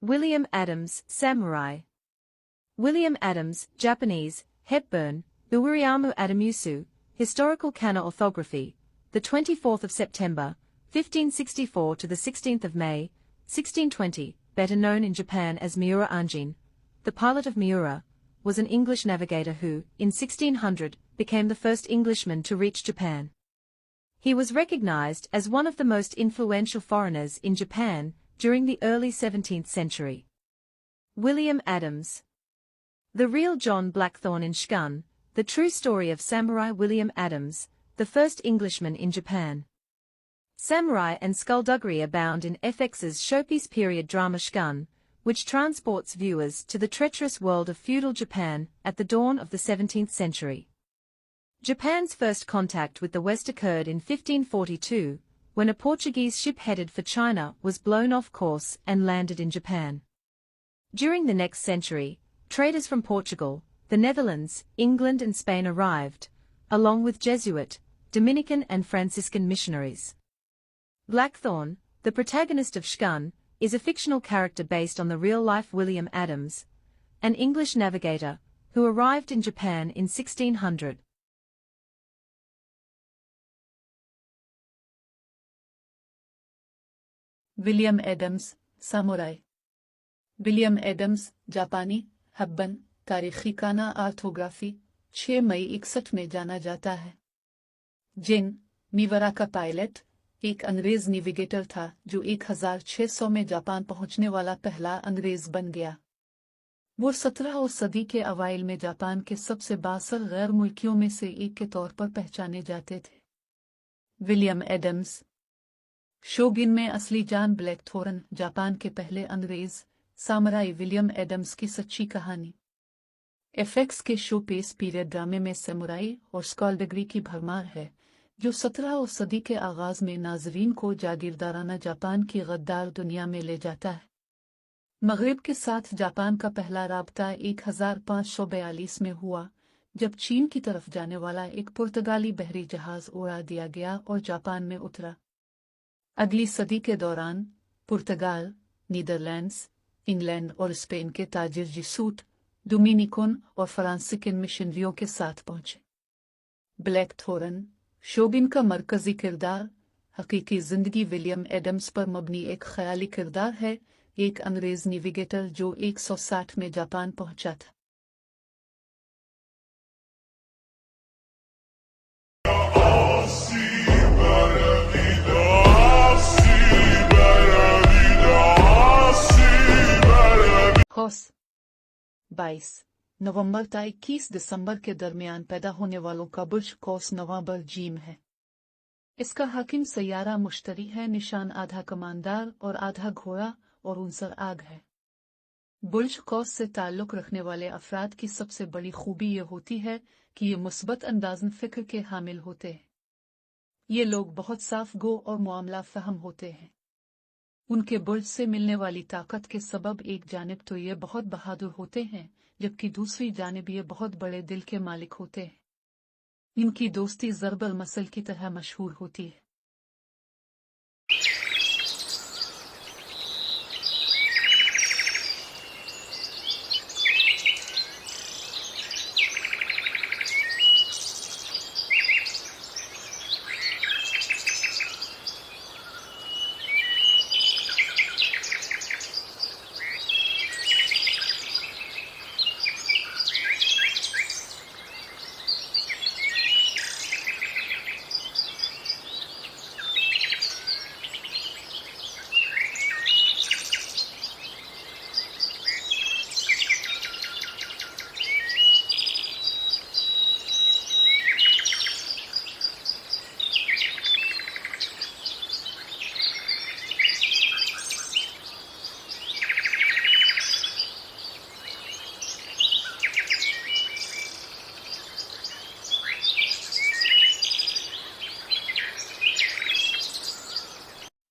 William Adams, samurai. William Adams, Japanese, Hepburn, Uwiriyamu Adamusu, Historical Kana Orthography, the 24th of September, 1564 to the 16th of May, 1620, better known in Japan as Miura Anjin, the pilot of Miura, was an English navigator who, in 1600, became the first Englishman to reach Japan. He was recognized as one of the most influential foreigners in Japan during the early 17th century. William Adams. The real John Blackthorne in Shgun, the true story of Samurai William Adams, the first Englishman in Japan. Samurai and skullduggery abound in FX's showpiece period drama Shgun, which transports viewers to the treacherous world of feudal Japan at the dawn of the 17th century. Japan's first contact with the West occurred in 1542, when a Portuguese ship headed for China was blown off course and landed in Japan. During the next century, traders from Portugal, the Netherlands, England and Spain arrived, along with Jesuit, Dominican and Franciscan missionaries. Blackthorne, the protagonist of Shgun, is a fictional character based on the real-life William Adams, an English navigator, who arrived in Japan in 1600. William Adams, samurai. William Adams, जापानी, हब्बन, तारीखी काना orthography, 6 मई 61 में जाना जाता है। जिन, मीवरा का pilot, एक अंग्रेज नेविगेटर था जो 1600 में जापान पहुंचने वाला पहला अंग्रेज बन गया। वो 17वीं सदी के अवाइल में जापान के सबसे बासर गैर मुल्कियों में से एक के तौर पर पहचाने जाते थे। William Adams. शोगिन में असली जॉन ब्लैकथॉर्न, जापान के पहले अंग्रेज, सामुराई विलियम एडम्स की सच्ची कहानी। एफएक्स के शो पेस पीरियड ड्रामे में समुराई और स्कॉल्डगरी की भरमार है, जो 17वीं सदी के आगाज में नाजरीन को जागीरदाराना जापान की गद्दार दुनिया में ले जाता है। मगरिब के साथ जापान का पहला राबता 1542 में हुआ, जब चीन की तरफ जाने वाला एक पुर्तगाली बहरी जहाज उड़ा दिया गया और जापान में उतरा। अगली सदी के दौरान पुर्तगाल, नीदरलैंड्स, इंग्लैंड और स्पेन के ताजिर जिसूट, डोमिनिकन और फ्रांसीसियन मिशनरियों के साथ पहुंचे। ब्लैकथॉर्न, शोगिन का मरकजी किरदार, हकीकी जिंदगी विलियम एडम्स पर मबनी एक ख्याली किरदार है, एक अंग्रेज नेविगेटर जो 160 में जापान पहुंचा था। कौस 22 नवंबर से 21 दिसंबर के दरमियान पैदा होने वालों का बुर्ज कौस नवाबर जीम है। इसका हाकिम सैयारा मुश्तरी है, निशान आधा कमानदार और आधा घोड़ा और उनसर आग है। बुर्ज कौस से ताल्लुक़ रखने वाले अफराद की सबसे बड़ी खूबी ये होती है कि ये मुस्बत अंदाज़न फ़िक्र के हामिल होते हैं। ये लोग बहुत साफ गो और मामला फ़हम होते हैं। उनके बुर्ज से मिलने वाली ताकत के सबब एक जानिब तो ये बहुत बहादुर होते हैं, जबकि दूसरी जानिब ये बहुत बड़े दिल के मालिक होते हैं। इनकी दोस्ती ज़रबल मसल की तरह मशहूर होती है।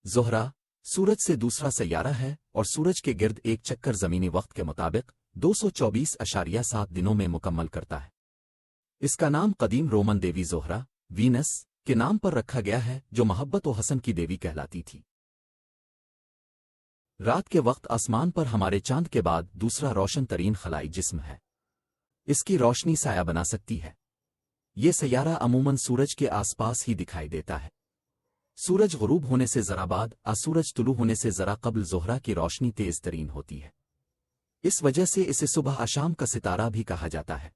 ज़ोहरा, सूरज से दूसरा सैयारा है और सूरज के गिर्द एक चक्कर ज़मीनी वक्त के मुताबिक 224.7 दिनों में मुकम्मल करता है। इसका नाम कदीम रोमन देवी ज़ोहरा, वीनस, के नाम पर रखा गया है, जो मोहब्बत व हसन की देवी कहलाती थी। रात के वक्त आसमान पर हमारे चांद के बाद दूसरा रोशन तरीन खलाई जिस्म है। इसकी रोशनी साया बना सकती है। ये सैयारा अमूमन सूरज के आसपास ही दिखाई देता है। सूरज गुरूब होने से जरा बाद सूरज तुलू होने से जरा कबल ज़ोहरा की रोशनी तेज तरीन होती है। इस वजह से इसे सुबह आशाम का सितारा भी कहा जाता है।